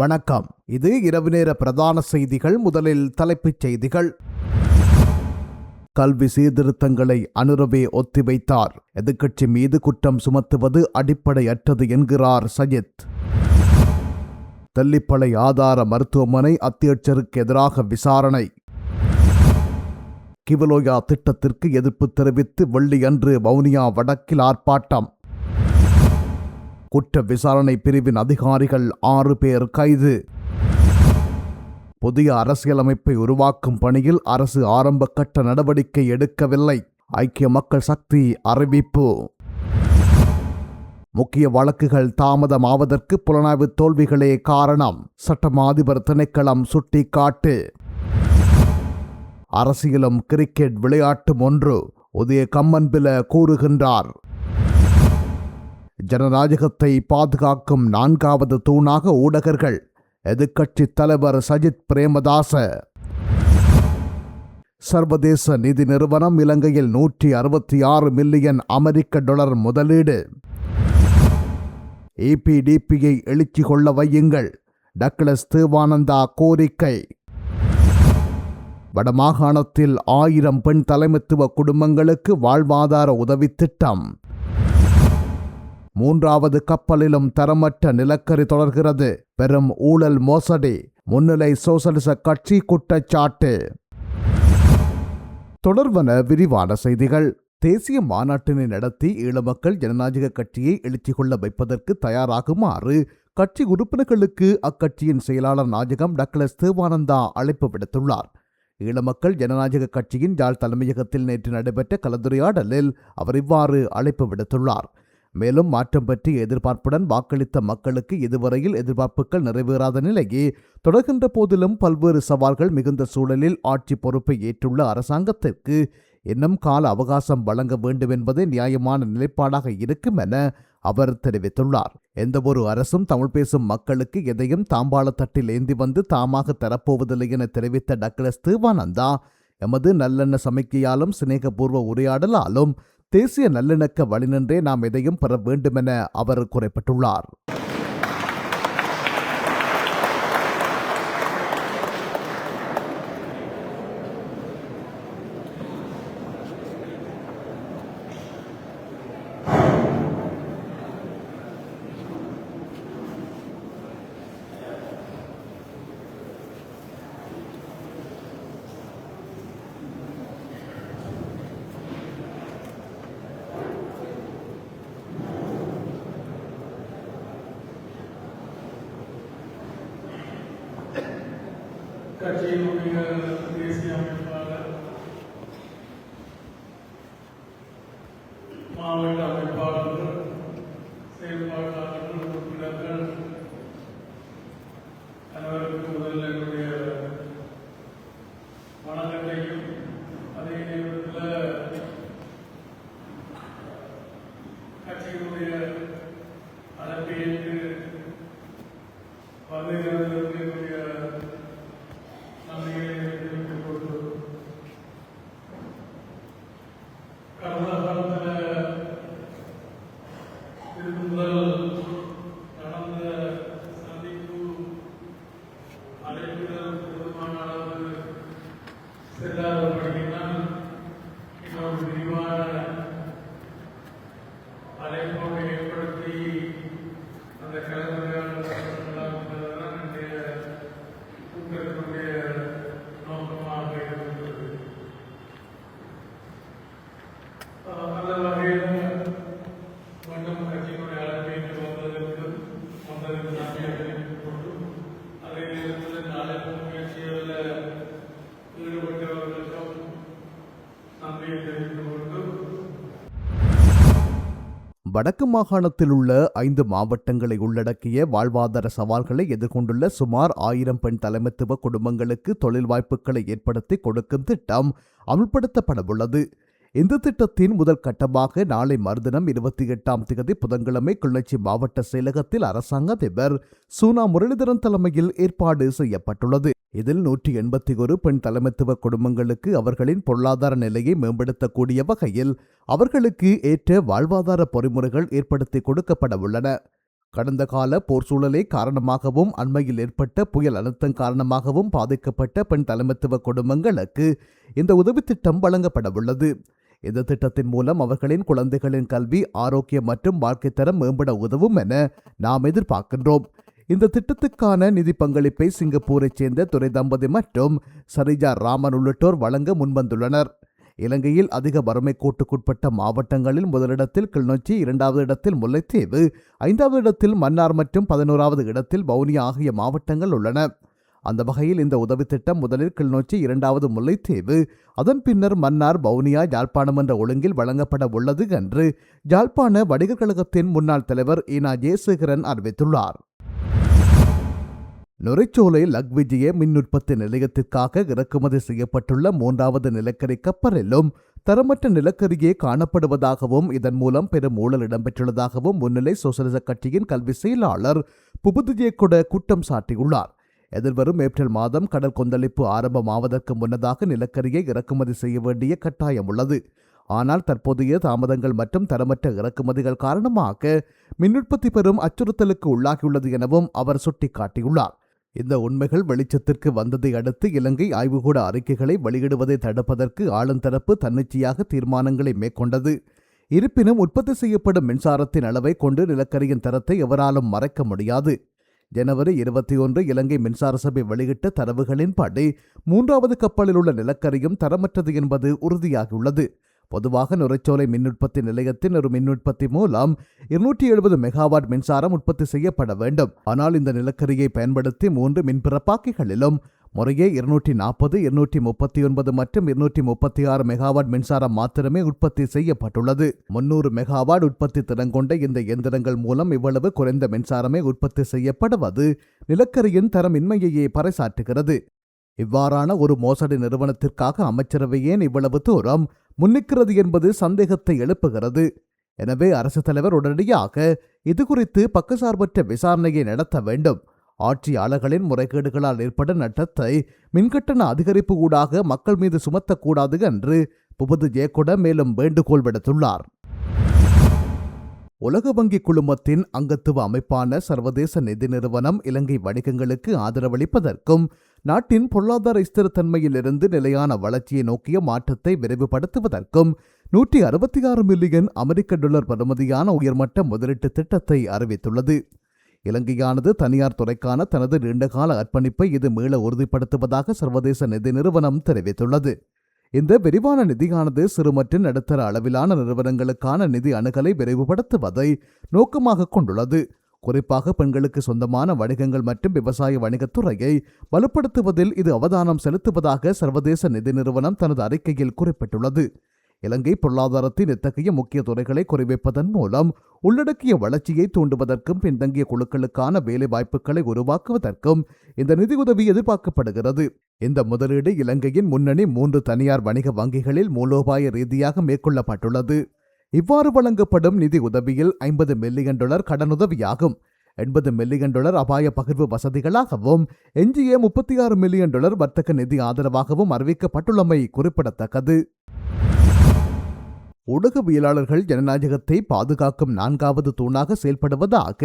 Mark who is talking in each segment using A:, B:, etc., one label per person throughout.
A: வணக்கம். இது இரவு நேர பிரதான செய்திகள். முதலில் தலைப்புச் செய்திகள். கல்வி சீர்திருத்தங்களை அனுரவே ஒத்திவைத்தார். எதிர்க்கட்சி மீது குற்றம் சுமத்துவது அடிப்படையற்றது என்கிறார் சஜித். தெல்லிப்பளை ஆதார மருத்துவமனை அத்தியட்சருக்கு எதிராக விசாரணை. கிவலோயா திட்டத்திற்கு எதிர்ப்பு தெரிவித்து வெள்ளியன்று வவுனியா வடக்கில் ஆர்ப்பாட்டம். குற்ற விசாரணை பிரிவின் அதிகாரிகள் 6 பேர் கைது. புதிய அரசியலமைப்பை உருவாக்கும் பணியில் அரசு ஆரம்ப கட்ட நடவடிக்கை எடுக்கவில்லை. ஐக்கிய மக்கள் சக்தி அறிவிப்பு. முக்கிய வழக்குகள் தாமதமாவதற்கு புலனாய்வு தோல்விகளே காரணம். சட்டமா அதிபர் திணைக்களம் சுட்டிக்காட்டு. அரசியலும் கிரிக்கெட் விளையாட்டும் ஒன்று, உதய கம்மன்பில கூறுகின்றார். ஜனநாயகத்தை பாதுகாக்கும் 4வது தூணாக ஊடகர்கள். எதிர்க்கட்சி தலைவர் சஜித் பிரேமதாச. சர்வதேச நிதி நிறுவனம் இலங்கையில் $166 மில்லியன் அமெரிக்க டாலர் முதலீடு. EPDPயை எழுச்சி கொள்ள வையுங்கள். டக்ளஸ் தேவானந்தா கோரிக்கை. வடமாகாணத்தில் 1000 பெண் தலைமைத்துவ குடும்பங்களுக்கு வாழ்வாதார உதவி திட்டம். 3வது கப்பலிலும் தரமற்ற நிலக்கரி தொடர்கிறது. பெரும் ஊழல் மோசடி. முன்னிலை சோசலிச கட்சி குற்றச்சாட்டு. தொடர்வன விரிவான செய்திகள். தேசிய மாநாட்டினை நடத்தி ஈழமக்கள் ஜனநாயக கட்சியை எழுச்சி கொள்ள வைப்பதற்கு தயாராகுமாறு கட்சி உறுப்பினர்களுக்கு அக்கட்சியின் செயலாளர் நாயகம் டக்ளஸ் தேவானந்தா அழைப்பு விடுத்துள்ளார். ஈழமக்கள் ஜனநாயக கட்சியின் யாழ் தலைமையகத்தில் நேற்று நடைபெற்ற கலந்துரையாடலில் அவர் இவ்வாறு அழைப்பு விடுத்துள்ளார். மேலும் மாற்றம் பற்றி எதிர்பார்ப்புடன் வாக்களித்த மக்களுக்கு இதுவரையில் எதிர்பார்ப்புகள் நிறைவேறாத நிலையே தொடர்கின்ற போதிலும் பல்வேறு சவால்கள் மிகுந்த சூழலில் ஆட்சி பொறுப்பை ஏற்றுள்ள அரசாங்கத்திற்கு இன்னும் கால அவகாசம் வழங்க வேண்டும் என்பதே நியாயமான நிலைப்பாடாக இருக்கும் என அவர் தெரிவித்துள்ளார். எந்தவொரு அரசும் தமிழ் பேசும் மக்களுக்கு எதையும் தாம்பாள தட்டில் ஏந்தி வந்து தாமாக தரப்போவதில்லை என தெரிவித்த டக்ளஸ் தேவானந்தா, எமது நல்லெண்ண சமிக்கையாலும் சிநேகபூர்வ உரையாடலாலும் தேசிய நல்லிணக்க வழிநின்றே நாம் எதையும் பெற வேண்டுமென அவர் குறிப்பிட்டுள்ளார்.
B: கட்சியினுடைய தேசிய அமைப்பாளர், மாவட்ட அமைப்பாளர்கள், செயல்பாட்டாளர்கள், உறுப்பினர்கள் அனைவருக்கும் முதல்ல என்னுடைய வணக்கத்தையும், அதே நேரத்தில் கட்சியினுடைய அழைப்பேற்று பல்வேறு என்னுடைய
A: வடக்கு மாகாணத்தில் உள்ள 5 மாவட்டங்களை உள்ளடக்கிய வாழ்வாதார சவால்களை எதிர்கொண்டுள்ள சுமார் 1000 பெண் தலைமைத்துவ குடும்பங்களுக்கு தொழில் வாய்ப்புகளை ஏற்படுத்தி கொடுக்கும் திட்டம் அமல்படுத்தப்படவுள்ளது. இந்த திட்டத்தின் முதல் கட்டமாக நாளை மறுதினம் 28ஆம் தேதி புதன்கிழமை கிளிநொச்சி மாவட்ட செயலகத்தில் அரசாங்க அதிபர் சூனா முரளிதரன் தலைமையில் ஏற்பாடு செய்யப்பட்டுள்ளது. இதில் 181 பெண் தலைமைத்துவ குடும்பங்களுக்கு அவர்களின் பொருளாதார நிலையை மேம்படுத்தக்கூடிய வகையில் அவர்களுக்கு ஏற்ற வாழ்வாதார பொறிமுறைகள் ஏற்படுத்தி கொடுக்கப்பட உள்ளன. கடந்த கால போர் சூழலே காரணமாகவும் அண்மையில் ஏற்பட்ட புயல் அழுத்தம் காரணமாகவும் பாதிக்கப்பட்ட பெண் தலைமைத்துவ குடும்பங்களுக்கு இந்த உதவித் திட்டம் வழங்கப்படவுள்ளது. இந்த திட்டத்தின் மூலம் அவர்களின் குழந்தைகளின் கல்வி, ஆரோக்கியம் மற்றும் வாழ்க்கை தரம் மேம்பட உதவும் என நாம் எதிர்பார்க்கின்றோம். இந்த திட்டத்துக்கான நிதி பங்களிப்பை சிங்கப்பூரைச் சேர்ந்த துரை தம்பதி மற்றும் சரிஜா ராமன் உள்ளிட்டோர் வழங்க முன்வந்துள்ளனர். இலங்கையில் அதிக வறுமை கோட்டுக்குட்பட்ட மாவட்டங்களில் முதலிடத்தில் கிளிநொச்சி, 2வது இடத்தில் முல்லைத்தீவு, 5வது இடத்தில் மன்னார் மற்றும் 11வது இடத்தில் வவுனியா ஆகிய மாவட்டங்கள் உள்ளன. அந்த வகையில் இந்த உதவி திட்டம் முதலில் கிளிநொச்சி, 2வது முல்லைத்தீவு, அதன் பின்னர் மன்னார், வவுனியா, யாழ்ப்பாணம் என்ற ஒழுங்கில் வழங்கப்பட உள்ளது என்று யாழ்ப்பாண வணிகர் கழகத்தின் முன்னாள் தலைவர் ஈனா ஜெயசேகரன் அறிவித்துள்ளார். நுரைச்சோலை லக்விஜய மின் உற்பத்தி நிலையத்திற்காக இறக்குமதி செய்யப்பட்டுள்ள 3வது நிலக்கரி கப்பலிலும் தரமற்ற நிலக்கரியே காணப்படுவதாகவும் இதன் மூலம் பெரும் ஊழல் இடம்பெற்றுள்ளதாகவும் முன்னிலை சோசலிச கட்சியின் கல்வி செயலாளர் புபுதுஜேகொட குற்றம் சாட்டியுள்ளார். எதிர்வரும் ஏப்ரல் மாதம் கடல் கொந்தளிப்பு ஆரம்பமாவதற்கு முன்னதாக நிலக்கரியை இறக்குமதி செய்ய வேண்டிய கட்டாயம் உள்ளது. ஆனால் தற்போதைய தாமதங்கள் மற்றும் தரமற்ற இறக்குமதிகள் காரணமாக மின் உற்பத்தி பெரும் அச்சுறுத்தலுக்கு உள்ளாகியுள்ளது எனவும் அவர் சுட்டிக்காட்டியுள்ளார். இந்த உண்மைகள் வெளிச்சத்திற்கு வந்ததை அடுத்து இலங்கை ஆய்வுகூட அறிக்கைகளை வெளியிடுவதை தடுப்பதற்கு ஆளுந்தரப்பு தன்னிச்சையாக தீர்மானங்களை மேற்கொண்டது. இருப்பினும் உற்பத்தி செய்யப்படும் மின்சாரத்தின் அளவை கொண்டு நிலக்கரியின் தரத்தை எவராலும் மறைக்க முடியாது. ஜனவரி 21 இலங்கை மின்சார சபை வெளியிட்ட தரவுகளின்படி 3வது கப்பலில் உள்ள நிலக்கரியும் தரமற்றது என்பது உறுதியாகியுள்ளது. பொதுவாக நுரைச்சோலை மின் உற்பத்தி நிலையத்தின் ஒரு மின் உற்பத்தி மூலம் 270 மெகாவாட் மின்சாரம் உற்பத்தி செய்யப்பட வேண்டும். ஆனால் இந்த நிலக்கரியை பயன்படுத்தி 3 மின்பிறப்பாக்கிகளிலும் முறையே 240, 239 மற்றும் 236 மெகாவாட் மின்சாரம் மாத்திரமே உற்பத்தி செய்யப்பட்டுள்ளது. 300 மெகாவாட் உற்பத்தி திறன் கொண்ட இந்த இயந்திரங்கள் மூலம் இவ்வளவு குறைந்த மின்சாரமே உற்பத்தி செய்யப்படுவது நிலக்கரியின் தரமின்மையையே பறைசாற்றுகிறது. இவ்வாறான ஒரு மோசடி நிறுவனத்திற்காக அமைச்சரவை ஏன் இவ்வளவு தூரம் முன்னிக்கிறது என்பது சந்தேகத்தை எழுப்புகிறது. எனவே அரசு தலைவர் உடனடியாக இதுகுறித்து பக்கசார்பற்ற விசாரணையை நடத்த வேண்டும். ஆட்சியாளர்களின் முறைகேடுகளால் ஏற்படும் நட்டத்தை மின்கட்டண அதிகரிப்பு ஊடாக மக்கள் மீது சுமத்தக்கூடாது என்று புபுதுஜேகொட மேலும் வேண்டுகோள் விடுத்துள்ளார். உலக வங்கி குழுமத்தின் அங்கத்துவ அமைப்பான சர்வதேச நிதி நிறுவனம் இலங்கை வணிகங்களுக்கு ஆதரவளிப்பதற்கும் நாட்டின் பொருளாதார ஸ்திரத்தன்மையிலிருந்து நிலையான வளர்ச்சியை நோக்கிய மாற்றத்தை விரைவுபடுத்துவதற்கும் 166 மில்லியன் அமெரிக்க டாலர் பெறுமதியான உயர்மட்ட முதலீட்டு திட்டத்தை அறிவித்துள்ளது. இலங்கையானது தனியார் துறைக்கான தனது நீண்டகால அர்ப்பணிப்பை இது மீள உறுதிப்படுத்துவதாக சர்வதேச நிதி நிறுவனம் தெரிவித்துள்ளது. இந்த விரிவான நிதியானது சிறு மற்றும் நடுத்தர அளவிலான நிறுவனங்களுக்கான நிதி அணுகலை விரைவுபடுத்துவதை நோக்கமாக கொண்டுள்ளது. குறிப்பாக பெண்களுக்கு சொந்தமான வணிகங்கள் மற்றும் விவசாய வணிகத்துறையை வலுப்படுத்துவதில் இது அவதானம் செலுத்துவதாக சர்வதேச நிதி நிறுவனம் தனது அறிக்கையில் குறிப்பிட்டுள்ளது. இலங்கை பொருளாதாரத்தின் இத்தகைய முக்கிய துறைகளை குறிவைப்பதன் மூலம் உள்ளடக்கிய வளர்ச்சியை தூண்டுவதற்கும் பின்தங்கிய குழுக்களுக்கான வேலை வாய்ப்புகளை உருவாக்குவதற்கும் இந்த நிதியுதவி எதிர்பார்க்கப்படுகிறது. இந்த முதலீடு இலங்கையின் முன்னணி 3 தனியார் வணிக வங்கிகளில் மூலோபாய ரீதியாக மேற்கொள்ளப்பட்டுள்ளது. இவ்வாறு வழங்கப்படும் நிதி உதவியில் 50 மில்லியன் டாலர் கடனுதவியாகும், 80 மில்லியன் டாலர் அபாய பகிர்வு வசதிகளாகவும் எஞ்சிய 36 மில்லியன் டாலர் வர்த்தக நிதி ஆதரவாகவும் அறிவிக்கப்பட்டுள்ளமை குறிப்பிடத்தக்கது. ஊடகவியலாளர்கள் ஜனநாயகத்தை பாதுகாக்கும் 4வது தூணாக செயல்படுவதாக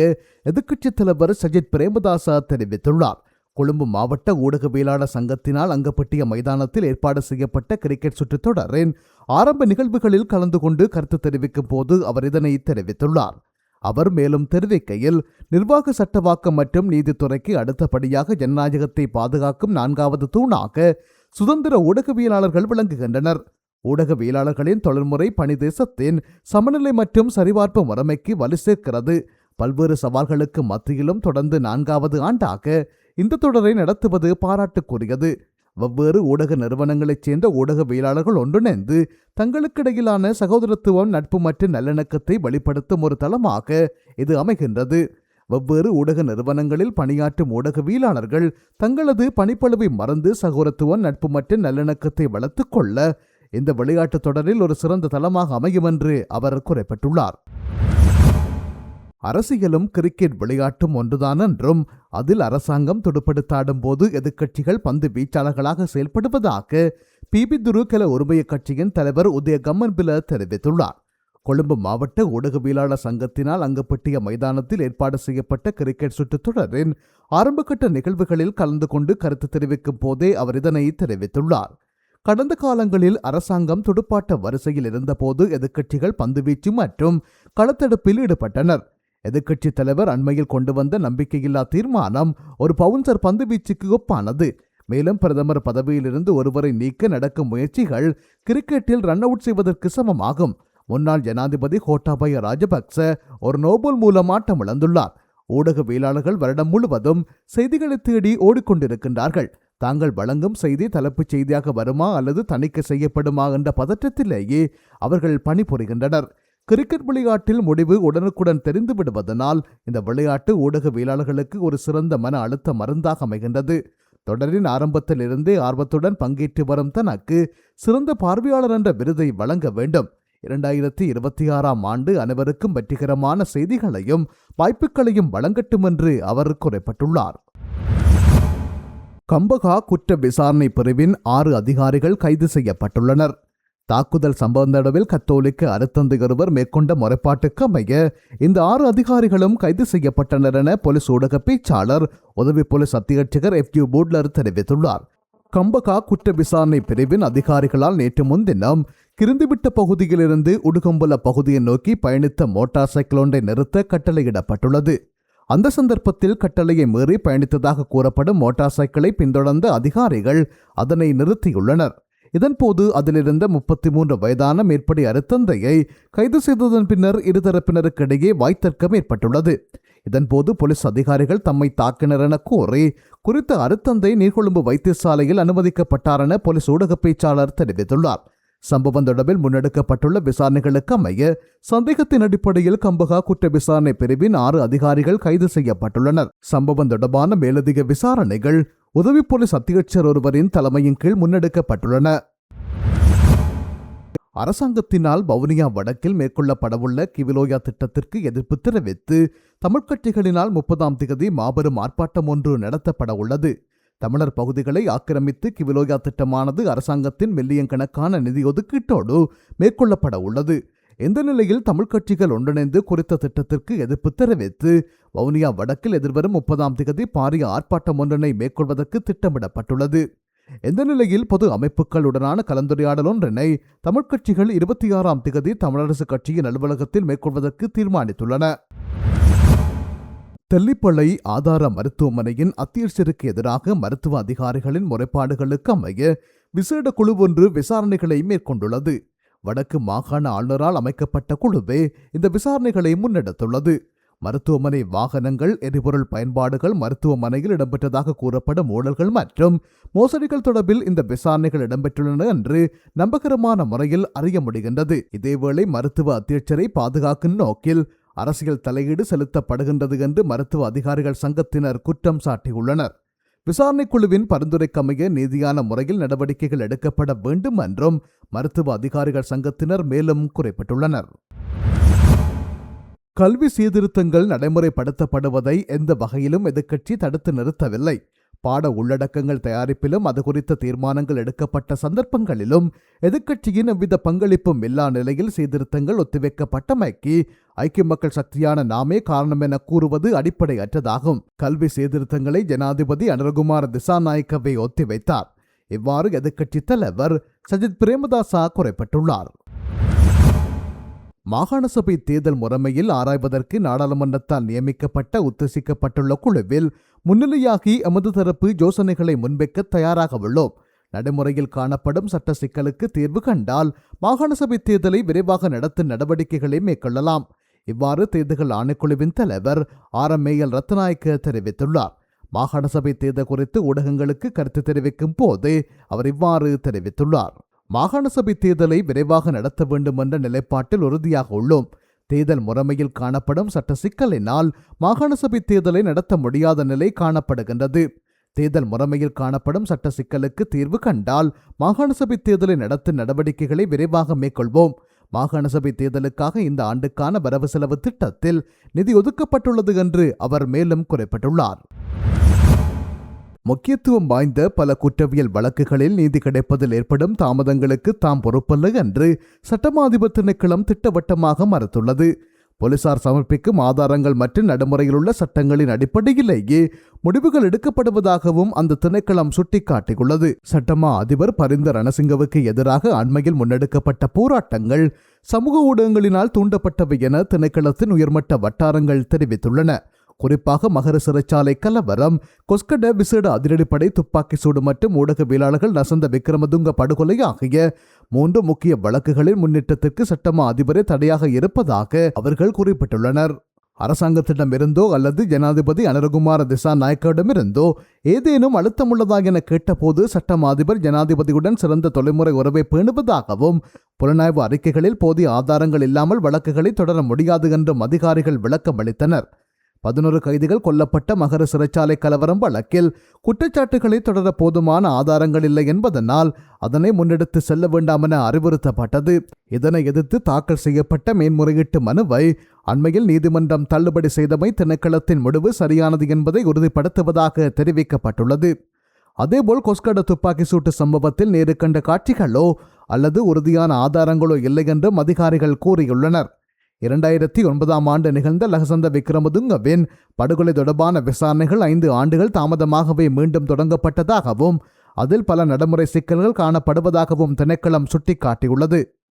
A: எதிர்க்கட்சித் தலைவர் சஜித் பிரேமதாச தெரிவித்துள்ளார். கொழும்பு மாவட்ட ஊடகவியலாளர் சங்கத்தினால் அங்கப்பட்டிய மைதானத்தில் ஏற்பாடு செய்யப்பட்ட கிரிக்கெட் சுற்றுத் தொடரின் ஆரம்ப நிகழ்வுகளில் கலந்து கொண்டு கருத்து தெரிவிக்கும் போது அவர் இதனை தெரிவித்துள்ளார். அவர் மேலும் தெரிவிக்கையில், நிர்வாக சட்டவாக்கம் மற்றும் நீதித்துறைக்கு அடுத்தபடியாக ஜனநாயகத்தை பாதுகாக்கும் 4வது தூணாக சுதந்திர ஊடகவியலாளர்கள் விளங்குகின்றனர். ஊடகவியலாளர்களின் தொழில்முறை பணி தேசத்தின் சமநிலை மற்றும் சரிபார்ப்பு முறைமைக்கு வலு சேர்க்கிறது. பல்வேறு சவால்களுக்கு மத்தியிலும் தொடர்ந்து 4வது ஆண்டாக இந்த தொடரை நடத்துவது பாராட்டுக்குரியது. வெவ்வேறு ஊடக நிறுவனங்களைச் சேர்ந்த ஊடகவியலாளர்கள் ஒன்றிணைந்து தங்களுக்கிடையிலான சகோதரத்துவம், நட்பு மற்றும் நல்லிணக்கத்தை வெளிப்படுத்தும் ஒரு தளமாக இது அமைகின்றது. வெவ்வேறு ஊடக நிறுவனங்களில் பணியாற்றும் ஊடகவியலாளர்கள் தங்களது பணிப்பளுவை மறந்து சகோதரத்துவம், நட்பு மற்றும் நல்லிணக்கத்தை வளர்த்துக் கொள்ள இந்த விளையாட்டுத் தொடரில் ஒரு சிறந்த தளமாக அமையும் என்று அவர் குறிப்பிட்டுள்ளார். அரசியலும் கிரிக்கெட் விளையாட்டும் ஒன்றுதான் என்றும் அதில் அரசாங்கம் துடுப்படுத்தாடும் போது எதிர்க்கட்சிகள் பந்து வீச்சாளர்களாக செயல்படுவதாக பிபி துரு கல உரிமைய கட்சியின் தலைவர் உதய கம்மன்பில தெரிவித்துள்ளார். கொழும்பு மாவட்ட ஊடகவியலாளர் சங்கத்தினால் அங்கப்பட்டிய மைதானத்தில் ஏற்பாடு செய்யப்பட்ட கிரிக்கெட் சுற்றுத் தொடரின் ஆரம்பகட்ட நிகழ்வுகளில் கலந்து கொண்டு கருத்து தெரிவிக்கும் போதே அவர் இதனை தெரிவித்துள்ளார். கடந்த காலங்களில் அரசாங்கம் துடுப்பாட்ட வரிசையில் இருந்தபோது எதிர்க்கட்சிகள் பந்துவீச்சு மற்றும் களத்தடுப்பில் ஈடுபட்டனர். எதிர்க்கட்சித் தலைவர் அண்மையில் கொண்டு வந்த நம்பிக்கையில்லா தீர்மானம் ஒரு பவுன்சர் பந்துவீச்சுக்கு ஒப்பானது. மேலும் பிரதமர் பதவியிலிருந்து ஒருவரை நீக்க நடக்கும் முயற்சிகள் கிரிக்கெட்டில் ரன் அவுட் செய்வதற்கு சமமாகும். முன்னாள் ஜனாதிபதி கோட்டாபய ராஜபக்ச ஒரு நோபல் மூலம் ஆட்டம் இழந்துள்ளார். ஊடகவியலாளர்கள் வருடம் முழுவதும் செய்திகளை தேடி ஓடிக்கொண்டிருக்கின்றார்கள். தாங்கள் வழங்கும் செய்தி தலைப்புச் செய்தியாக வருமா அல்லது தணிக்கை செய்யப்படுமா என்ற பதற்றத்திலேயே அவர்கள் பணிபுரிகின்றனர். கிரிக்கெட் விளையாட்டில் முடிவு உடனுக்குடன் தெரிந்து விடுவதனால் இந்த விளையாட்டு ஊடகவியலாளர்களுக்கு ஒரு சிறந்த மன அழுத்த மருந்தாக அமைகின்றது. தொடரின் ஆரம்பத்தில் இருந்தே ஆர்வத்துடன் பங்கேற்று வரும் தனக்கு சிறந்த பார்வையாளர் என்ற விருதை வழங்க வேண்டும். 2026ஆம் ஆண்டு அனைவருக்கும் வெற்றிகரமான செய்திகளையும் வாய்ப்புகளையும் வழங்கட்டும் என்று அவர் குறிப்பிட்டுள்ளார். கம்பகா குற்ற விசாரணை பிரிவின் 6 அதிகாரிகள் கைது செய்யப்பட்டுள்ளனர். தாக்குதல் சம்பவத்தில் கத்தோலிக்க அருத்தந்தை ஒருவர் மேற்கொண்ட முறைப்பாட்டுக்கு அமைய இந்த 6 அதிகாரிகளும் கைது செய்யப்பட்டனர் என போலீஸ் ஊடக பேச்சாளர் உதவி போலீஸ் அத்தியட்சகர் FU பூட்லர் தெரிவித்துள்ளார். கம்பகா குற்ற விசாரணை பிரிவின் அதிகாரிகளால் நேற்று முன்தினம் கிருந்திவிட்ட பகுதியிலிருந்து உடுகம்புல பகுதியை நோக்கி பயணித்த மோட்டார் சைக்கிள் ஒன்றை நிறுத்த கட்டளையிடப்பட்டுள்ளது. அந்த சந்தர்ப்பத்தில் கட்டளையை மீறி பயணித்ததாக கூறப்படும் மோட்டார் சைக்கிளை பின்தொடர்ந்த அதிகாரிகள் அதனை நிறுத்தியுள்ளனர். இதன்போது அதிலிருந்த 33 வயதான மேற்படி அருத்தந்தையை கைது செய்ததன் பின்னர் இருதரப்பினருக்கிடையே வாய்த்தர்க்கம் ஏற்பட்டுள்ளது. இதன்போது போலீஸ் அதிகாரிகள் தம்மை தாக்கினர் என கூறி குறித்த அருத்தந்தை நீர்கொழும்பு வைத்தியசாலையில் அனுமதிக்கப்பட்டார் என போலீஸ் ஊடக பேச்சாளர் தெரிவித்துள்ளார். சம்பவம் தொடர்பில் முன்னெடுக்கப்பட்டுள்ள விசாரணைகளுக்கு அமைய சந்தேகத்தின் அடிப்படையில் கம்பகா குற்ற விசாரணை பிரிவின் 6 அதிகாரிகள் கைது செய்யப்பட்டுள்ளனர். சம்பவம் தொடர்பான மேலதிக விசாரணைகள் உதவி போலீஸ் அத்தியட்சர் ஒருவரின் தலைமையின் கீழ் முன்னெடுக்கப்பட்டுள்ளன. அரசாங்கத்தினால் வவுனியா வடக்கில் மேற்கொள்ளப்படவுள்ள கிவிலோயா திட்டத்திற்கு எதிர்ப்பு தெரிவித்து தமிழ் கட்சிகளினால் 30ஆம் தேதி மாபெரும் ஆர்ப்பாட்டம் ஒன்று நடத்தப்பட உள்ளது. தமிழர் பகுதிகளை ஆக்கிரமித்து கிவிலோயா திட்டமானது அரசாங்கத்தின் மில்லியன் கணக்கான நிதி ஒதுக்கீட்டோடு மேற்கொள்ளப்பட உள்ளது. இந்த நிலையில் தமிழ் கட்சிகள் ஒன்றிணைந்து குறித்த திட்டத்திற்கு எதிர்ப்பு தெரிவித்து வவுனியா வடக்கில் எதிர்வரும் 30ஆம் தேதி பாரிய ஆர்ப்பாட்டம் ஒன்றினை மேற்கொள்வதற்கு திட்டமிடப்பட்டுள்ளது. இந்த நிலையில் பொது அமைப்புகளுடனான கலந்துரையாடல் ஒன்றினை தமிழ் கட்சிகள் 26ஆம் தேதி தமிழரசு கட்சியின் அலுவலகத்தில் மேற்கொள்வதற்கு தீர்மானித்துள்ளன. தெல்லிப்பளை ஆதார மருத்துவமனையின் அத்தியட்சருக்கு எதிராக மருத்துவ அதிகாரிகளின் முறைப்பாடுகளுக்கு அமைய விசேட குழு ஒன்று விசாரணைகளை மேற்கொண்டுள்ளது. வடக்கு மாகாண ஆளுநரால் அமைக்கப்பட்ட குழுவே இந்த விசாரணைகளை முன்னெடுத்துள்ளது. மருத்துவமனை வாகனங்கள், எரிபொருள் பயன்பாடுகள், மருத்துவமனையில் இடம்பெற்றதாக கூறப்படும் ஊழல்கள் மற்றும் மோசடிகள் தொடர்பில் இந்த விசாரணைகள் இடம்பெற்றுள்ளன என்று நம்பகரமான முறையில் அறிய முடிகின்றது. இதேவேளை மருத்துவ அத்தியட்சரை பாதுகாக்கும் நோக்கில் அரசியல் தலையீடு செலுத்தப்படுகின்றது என்று மருத்துவ அதிகாரிகள் சங்கத்தினர் குற்றம் சாட்டியுள்ளனர். விசாரணை குழுவின் பரிந்துரைக்கமைய நீதியான முறையில் நடவடிக்கைகள் எடுக்கப்பட வேண்டும் என்றும் மருத்துவ அதிகாரிகள் சங்கத்தினர் மேலும் குறிப்பிட்டுள்ளனர். கல்வி சீர்திருத்தங்கள் நடைமுறைப்படுத்தப்படுவதை எந்த வகையிலும் எதிர்க்கட்சி தடுத்து நிறுத்தவில்லை. பாட உள்ளடக்கங்கள் தயாரிப்பிலும் அது குறித்த தீர்மானங்கள் எடுக்கப்பட்ட சந்தர்ப்பங்களிலும் எதிர்க்கட்சியின் எவ்வித பங்களிப்பும் இல்லா நிலையில் சீர்திருத்தங்கள் ஒத்திவைக்கப்பட்டமைக்கு ஐக்கிய மக்கள் சக்தியான நாமே காரணம் என கூறுவது அடிப்படையற்றதாகும். கல்வி சீர்திருத்தங்களை ஜனாதிபதி அனுரகுமார திசாநாயக்கவை ஒத்திவைத்தார். இவ்வாறு எதிர்க்கட்சி தலைவர் சஜித் பிரேமதாசா குறிப்பிட்டுள்ளார். மாகாண சபை தேர்தல் முறைமையில் ஆராய்வதற்கு நாடாளுமன்றத்தால் நியமிக்கப்பட்ட உத்தேசிக்கப்பட்டுள்ள குழுவில் முன்னிலையாகி எமது தரப்பு யோசனைகளை முன்வைக்க தயாராக உள்ளோம். நடைமுறையில் காணப்படும் சட்ட சிக்கலுக்கு தீர்வு கண்டால் மாகாண சபை தேர்தலை விரைவாக நடத்தும் நடவடிக்கைகளை மேற்கொள்ளலாம். இவ்வாறு தேர்தல் ஆணைக்குழுவின் தலைவர் RM ரத்நாயக்க தெரிவித்துள்ளார். மாகாண சபை தேர்தல் குறித்து ஊடகங்களுக்கு கருத்து தெரிவிக்கும் போது அவர் இவ்வாறு தெரிவித்துள்ளார். மாகாண சபை தேர்தலை விரைவாக நடத்த வேண்டும் என்ற நிலைப்பாட்டில் உறுதியாக உள்ளோம். தேர்தல் முறைமையில் காணப்படும் சட்ட சிக்கலினால் மாகாண சபை தேர்தலை நடத்த முடியாத நிலை காணப்படுகின்றது. தேர்தல் முறைமையில் காணப்படும் சட்ட சிக்கலுக்கு தீர்வு கண்டால் மாகாண சபை தேர்தலை நடத்தும் நடவடிக்கைகளை விரைவாக மேற்கொள்வோம். மாகாண சபை தேர்தலுக்காக இந்த ஆண்டுக்கான வரவு செலவு திட்டத்தில் நிதி ஒதுக்கப்பட்டுள்ளது என்று அவர் மேலும் குறிப்பிட்டுள்ளார். முக்கியத்துவம் வாய்ந்த பல குற்றவியல் வழக்குகளில் நீதி கிடைப்பதில் ஏற்படும் தாமதங்களுக்கு தாம் பொறுப்பல்ல என்று சட்டமா அதிபர் திணைக்களம் திட்டவட்டமாக மறுத்துள்ளது. போலீசார் சமர்ப்பிக்கும் ஆதாரங்கள் மற்றும் நடைமுறையிலுள்ள சட்டங்களின் அடிப்படையிலேயே முடிவுகள் எடுக்கப்படுவதாகவும் அந்த திணைக்களம் சுட்டிக்காட்டியுள்ளது. சட்டமா அதிபர் பரிந்த ரணசிங்கவுக்கு எதிராக அண்மையில் முன்னெடுக்கப்பட்ட போராட்டங்கள் சமூக ஊடகங்களினால் தூண்டப்பட்டவை என திணைக்களத்தின் உயர்மட்ட வட்டாரங்கள் தெரிவித்துள்ளன. குறிப்பாக மகர சிறைச்சாலை கலவரம், கொஸ்கட விசேட அதிரடிப்படை துப்பாக்கி சூடு மற்றும் ஊடகவியலாளர்கள் நசந்த விக்ரமதுங்க படுகொலை ஆகிய 3 முக்கிய வழக்குகளின் முன்னேற்றத்திற்கு சட்டமா அதிபரே தடையாக இருப்பதாக அவர்கள் குறிப்பிட்டுள்ளனர். அரசாங்கத்திடமிருந்தோ அல்லது ஜனாதிபதி அனுரகுமார திசாநாயக்கவிடமிருந்தோ ஏதேனும் அழுத்தமுள்ளதா என கேட்டபோது சட்டமா அதிபர் ஜனாதிபதியுடன் சிறந்த தொலைமுறை உறவை பேணுவதாகவும் புலனாய்வு அறிக்கைகளில் போதிய ஆதாரங்கள் இல்லாமல் வழக்குகளை தொடர முடியாது என்றும் அதிகாரிகள் விளக்கம் அளித்தனர். 11 கைதிகள் கொல்லப்பட்ட மகர சிறைச்சாலை கலவரம் வழக்கில் குற்றச்சாட்டுகளை தொடர போதுமான ஆதாரங்கள் இல்லை என்பதனால் அதனை முன்னெடுத்து செல்ல வேண்டாம் என அறிவுறுத்தப்பட்டது. இதனை எதிர்த்து தாக்கல் செய்யப்பட்ட மேன்முறையீட்டு மனுவை அண்மையில் நீதிமன்றம் தள்ளுபடி செய்தமை திணைக்களத்தின் முடிவு சரியானது என்பதை உறுதிப்படுத்துவதாக தெரிவிக்கப்பட்டுள்ளது. அதேபோல் கொஸ்கட துப்பாக்கி சூட்டு சம்பவத்தில் நேரு கண்ட காட்சிகளோ அல்லது உறுதியான ஆதாரங்களோ இல்லை என்றும் அதிகாரிகள் கூறியுள்ளனர். 2009ஆம் ஆண்டு நிகழ்ந்த லகசந்த விக்ரமதுங்கவின் படுகொலை தொடர்பான விசாரணைகள் 5 ஆண்டுகள் தாமதமாகவே மீண்டும் தொடங்கப்பட்டதாகவும் அதில் பல நடைமுறை சிக்கல்கள் காணப்படுவதாகவும் திணைக்களம் சுட்டிக்காட்டியுள்ளது.